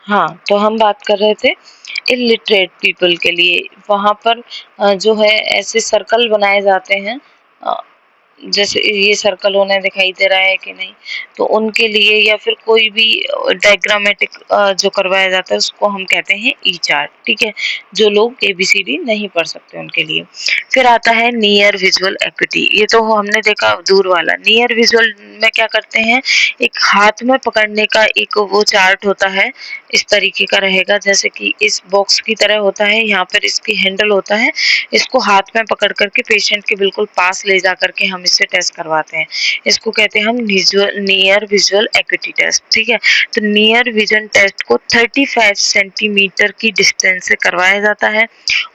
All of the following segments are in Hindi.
हाँ, तो हम बात कर रहे थे इलिटरेट पीपल के लिए। वहाँ पर जो है ऐसे सर्कल बनाए जाते हैं, अ, जैसे ये सर्कल उन्हें दिखाई दे रहा है कि नहीं, तो उनके लिए, या फिर कोई भी डायग्रामेटिक जो करवाया जाता है उसको हम कहते हैं ई चार्ट। ठीक है, जो लोग एबीसीडी नहीं पढ़ सकते उनके लिए। फिर आता है नियर विजुअल एक्विटी। ये तो हमने देखा दूर वाला। नियर विजुअल में क्या करते हैं, एक हाथ में पकड़ने का एक वो चार्ट होता है, इस तरीके का रहेगा जैसे कि इस बॉक्स की तरह होता है, यहाँ पर इसकी हैंडल होता है, इसको हाथ में पकड़ करके पेशेंट के बिल्कुल पास ले जा करके हम इससे टेस्ट करवाते हैं। इसको कहते हैं हम नियर विजुअल एक्विटी टेस्ट। ठीक है, तो नियर विजन टेस्ट को 35 सेंटीमीटर की डिस्टेंस से करवाया जाता है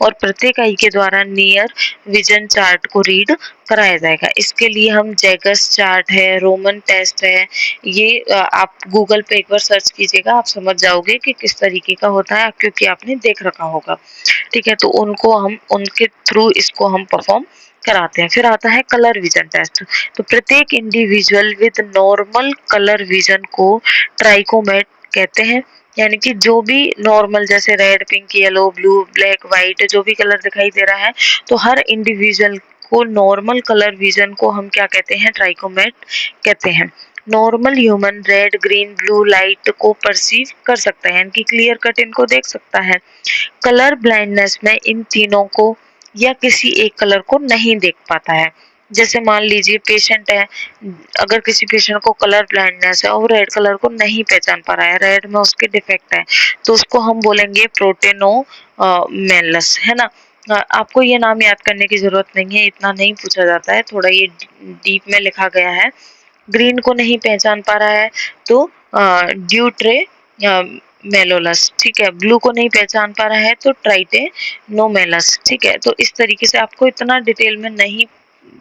और प्रत्येक आई के द्वारा नियर विजन चार्ट को रीड कराया जाएगा। इसके लिए हम जैगस चार्ट है, रोमन टेस्ट है, ये आप गूगल पे एक बार सर्च कीजिएगा, आप समझ जाओगे कि किस तरीके का होता है, क्योंकि आपने देख रखा होगा। ठीक है, तो उनको हम उनके थ्रू इसको हम परफॉर्म कराते हैं। फिर आता है कलर विजन टेस्ट। तो प्रत्येक individual with normal colour vision को ट्राइकोमेट कहते हैं, यानी कि जो भी नॉर्मल, जैसे red, pink, yellow, blue, black, white, जो भी कलर दिखाई दे रहा है, तो हर इंडिविजुअल को नॉर्मल कलर विजन को हम क्या कहते हैं, ट्राइकोमेट कहते हैं। Normal human red, green, blue light को परसीव कर सकता है, यानी कि क्लियर कट इनको देख सकता है। कलर ब्लाइंडनेस में इन तीनों को या किसी एक कलर को नहीं देख पाता है। जैसे मान लीजिए पेशेंट है, अगर किसी पेशेंट को कलर ब्लाइंडनेस है और वो रेड कलर को नहीं पहचान पा रहा है, रेड में उसके डिफेक्ट है, तो उसको हम बोलेंगे प्रोटेनो मेलस, है ना। आपको ये नाम याद करने की जरूरत नहीं है, इतना नहीं पूछा जाता है, थोड़ा ये डीप में लिखा गया है। ग्रीन को नहीं पहचान पा रहा है तो ड्यूट्रे मेलोलस। ठीक है, ब्लू को नहीं पहचान पा रहा है तो ट्राइटे नोमेलस। ठीक है, तो इस तरीके से आपको इतना डिटेल में नहीं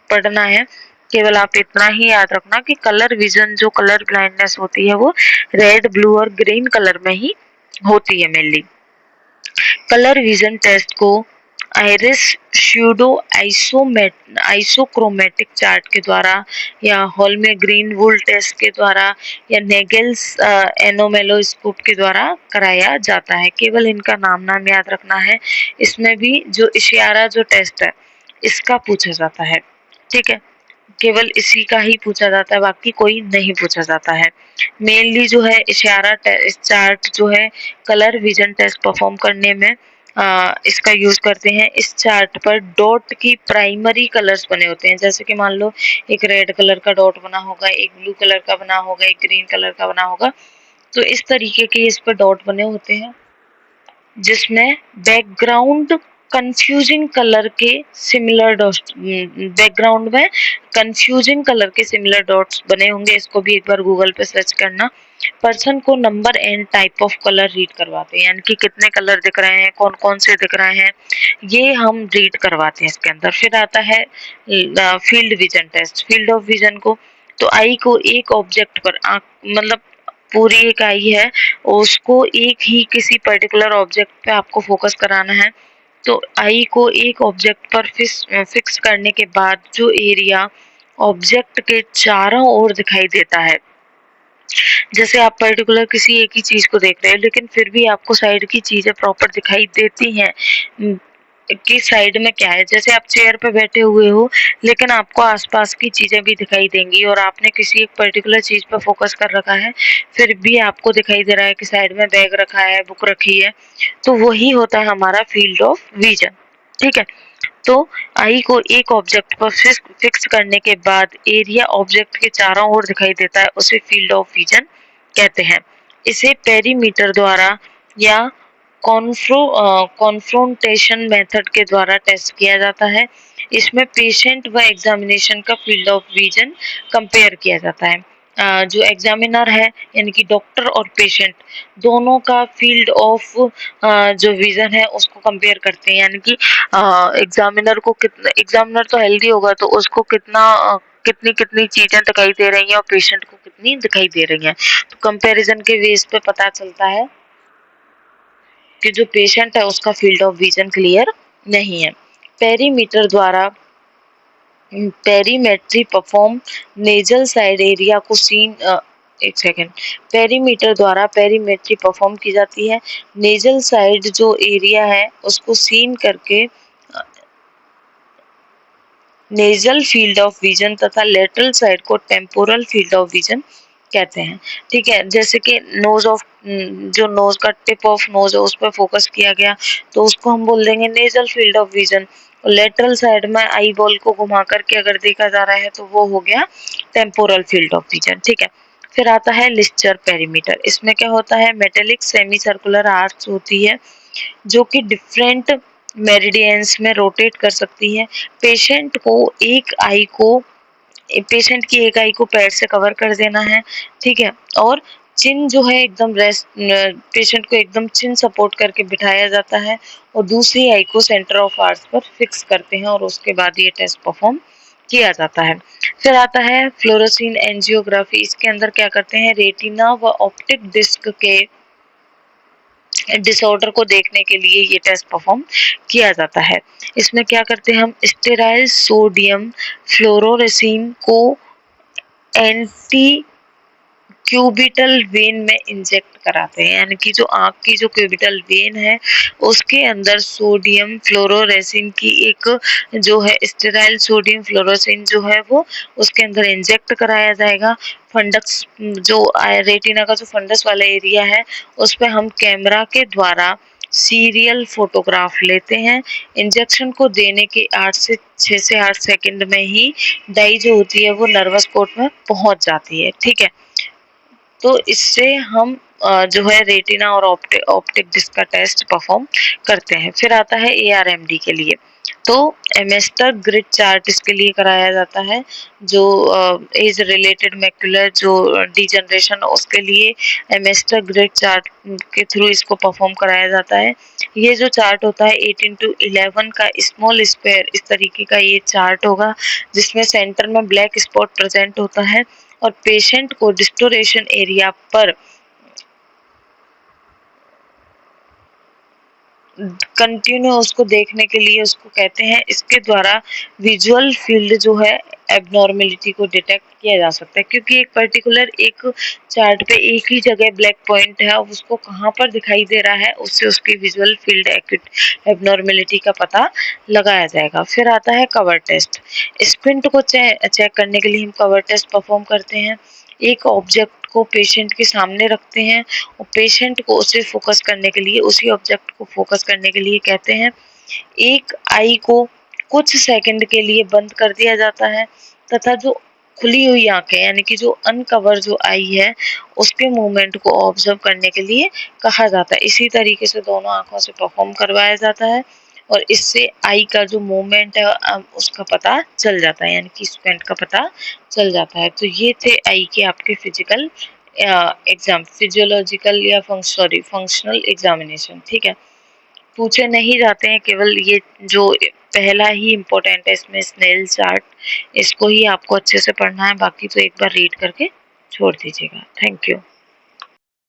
पढ़ना है, केवल आप इतना ही याद रखना कि कलर विजन, जो कलर ब्लाइंडनेस होती है, वो रेड, ब्लू और ग्रीन कलर में ही होती है मेनली। कलर विजन टेस्ट को आइरिस श्यूडो आइसोक्रोमेटिक चार्ट के द्वारा, या हॉल में ग्रीन वुल टेस्ट के द्वारा, या नेगल्स एनोमेलोस्कोप के द्वारा कराया जाता है। केवल इनका नाम याद रखना है। इसमें भी जो इशियारा जो टेस्ट है इसका पूछा जाता है। ठीक है, केवल इसी का ही पूछा जाता है, बाकी कोई नहीं पूछा जाता है। मेनली जो है इशारा चार्ट जो है कलर विजन टेस्ट परफॉर्म करने में इसका यूज करते हैं। इस चार्ट पर डॉट की प्राइमरी कलर्स बने होते हैं, जैसे कि मान लो एक रेड कलर का डॉट बना होगा, एक ब्लू कलर का बना होगा, एक ग्रीन कलर का बना होगा, तो इस तरीके के इस पर डॉट बने होते हैं, जिसमें बैकग्राउंड कंफ्यूजिंग कलर के सिमिलर डॉट्स, बैकग्राउंड में कंफ्यूजिंग कलर के सिमिलर डॉट्स बने होंगे। इसको भी एक बार गूगल पे सर्च करना। पर्सन को number and type of colour read करवाते हैं, यानी कि कितने कलर दिख रहे हैं, कौन कौन से दिख रहे हैं, ये हम रीड करवाते हैं इसके अंदर। फिर आता है field vision test. Field of vision को, तो आई को एक ऑब्जेक्ट पर, मतलब पूरी एक आई है, उसको एक ही किसी पर्टिकुलर ऑब्जेक्ट पे आपको फोकस कराना है। तो आई को एक ऑब्जेक्ट पर फिक्स करने के बाद जो एरिया ऑब्जेक्ट के चारों ओर दिखाई देता है, जैसे आप पर्टिकुलर किसी एक ही चीज को देख रहे हैं लेकिन फिर भी आपको साइड की चीजें प्रॉपर दिखाई देती हैं, कि साइड में क्या है, जैसे आप चेयर पे बैठे हुए हो लेकिन आपको आसपास की चीजें भी दिखाई देंगी और आपने किसी एक पर्टिकुलर चीज पर फोकस कर रखा है, फिर भी आपको दिखाई दे रहा है कि साइड में बैग रखा है, बुक रखी है, तो वही होता है हमारा फील्ड ऑफ विजन। ठीक है, तो आई को एक ऑब्जेक्ट पर फिक्स करने के बाद एरिया ऑब्जेक्ट के चारों ओर दिखाई देता है, उसे फील्ड ऑफ विजन कहते हैं। इसे पेरीमीटर द्वारा या कॉन्फ्रोंटेशन मेथड के द्वारा टेस्ट किया जाता है। इसमें पेशेंट व एग्जामिनेशन का फील्ड ऑफ विजन कंपेयर किया जाता है। जो एग्जामिनर है, यानी कि डॉक्टर और पेशेंट दोनों का फील्ड ऑफ जो विजन है उसको कंपेयर करते हैं, यानी कि एग्जामिनर को कितना, एग्जामिनर तो हेल्दी होगा तो उसको कितनी कितनी चीजें दिखाई दे रही हैं और पेशेंट को कितनी दिखाई दे रही हैं, तो कंपैरिजन के बेस पे पता चलता है कि जो पेशेंट है उसका फील्ड ऑफ विजन क्लियर नहीं है। पेरीमीटर द्वारा perimetry perform nasal side area को सीन एक सेकेंड, पेरीमीटर द्वारा पेरीमेट्री परफॉर्म की जाती है। नेजल साइड जो एरिया है उसको सीन करके नेजल फील्ड ऑफ विजन तथा लेटरल साइड को टेम्पोरल फील्ड ऑफ विजन कहते हैं। ठीक है, जैसे कि नोज ऑफ जो नोज का टिप ऑफ नोज है उस पर फोकस किया गया तो उसको हम बोल देंगे nasal field of vision. Lateral side में आई बॉल को घुमा करके अगर देखा जा रहा है तो वो हो गया टेम्पोरल फील्ड ऑफ विजन। ठीक है, फिर आता है लिस्टर पेरीमीटर। इसमें क्या होता है, मेटेलिक सेमी सर्कुलर आर्च होती है जो कि डिफरेंट मेरिडियंस में रोटेट कर सकती है। पेशेंट की एक आई को पैर से कवर कर देना है। ठीक है, और चिन जो है एकदम रेस्ट, पेशेंट को एकदम चिन सपोर्ट करके बिठाया जाता है और दूसरी आई को सेंटर ऑफ आर्च पर फिक्स करते हैं और उसके बाद ये टेस्ट परफॉर्म किया जाता है। फिर आता है फ्लोरोसिन एंजियोग्राफी। इसके अंदर क्या करते हैं, रेटिना व ऑप्टिक डिस्क के डिसऑर्डर को देखने के लिए ये टेस्ट परफॉर्म किया जाता है। इसमें क्या करते हैं हम, स्टेराइल सोडियम फ्लोरोरेसिन को एंटी क्यूबिटल वेन में इंजेक्ट कराते हैं, यानी कि जो आंख की जो क्यूबिटल वेन है उसके अंदर सोडियम फ्लोरोरेसिन की एक जो है स्टेराइल सोडियम फ्लोरोरेसिन जो है वो उसके अंदर इंजेक्ट कराया जाएगा। फंडस जो रेटिना का जो फंडस वाला एरिया है उस पर हम कैमरा के द्वारा सीरियल फोटोग्राफ लेते हैं। इंजेक्शन को देने के 6 से 8 सेकंड में ही डाई जो होती है वो नर्वस कोट में पहुंच जाती है। ठीक है, तो इससे हम जो है रेटिना और ऑप्टिक डिस्क का टेस्ट परफॉर्म करते हैं। फिर आता है ARMD के लिए, तो एमेस्टर ग्रिड चार्ट इसके लिए कराया जाता है। जो एज रिलेटेड मैकुलर जो डिजनरेशन उसके लिए एमेस्टर ग्रिड चार्ट के थ्रू इसको परफॉर्म कराया जाता है। ये जो चार्ट होता है 18:11 का स्मॉल स्क्वायर इस तरीके का ये चार्ट होगा जिसमें सेंटर में ब्लैक स्पॉट प्रेजेंट होता है और पेशेंट को डिस्टोरेशन एरिया पर कंटिन्यू उसको देखने के लिए उसको कहते हैं। इसके द्वारा विजुअल फील्ड जो है एबनॉर्मेलिटी को डिटेक्ट किया जा सकता है, क्योंकि एक पर्टिकुलर एक चार्ट पे एक ही जगह ब्लैक पॉइंट है, अब उसको कहाँ पर दिखाई दे रहा है उससे उसकी विजुअल फील्ड एबनॉर्मेलिटी का पता लगाया जाएगा। फिर आता है कवर टेस्ट। स्क्विंट को चेक करने के लिए हम कवर टेस्ट परफॉर्म करते हैं। एक ऑब्जेक्ट को पेशेंट के सामने रखते हैं और पेशेंट को उसे फोकस करने के लिए उसी ऑब्जेक्ट को फोकस करने के लिए कहते हैं। एक आई को कुछ सेकंड के लिए बंद कर दिया जाता है तथा जो खुली हुई आंखें यानी कि जो अनकवर जो आई है उसके मूवमेंट को ऑब्जर्व करने के लिए कहा जाता है। इसी तरीके से दोनों आंखों से परफॉर्म करवाया जाता है और इससे आई का जो मूवमेंट है उसका पता चल जाता है, यानी कि स्क्विंट का पता चल जाता है। तो ये थे आई के आपके फिजिकल एग्जाम, फिजियोलॉजिकल या फंक्शनल एग्जामिनेशन। ठीक है, पूछे नहीं जाते हैं, केवल ये जो पहला ही इम्पोर्टेंट है इसमें स्नेल चार्ट, इसको ही आपको अच्छे से पढ़ना है, बाकी तो एक बार रीड करके छोड़ दीजिएगा। Thank you.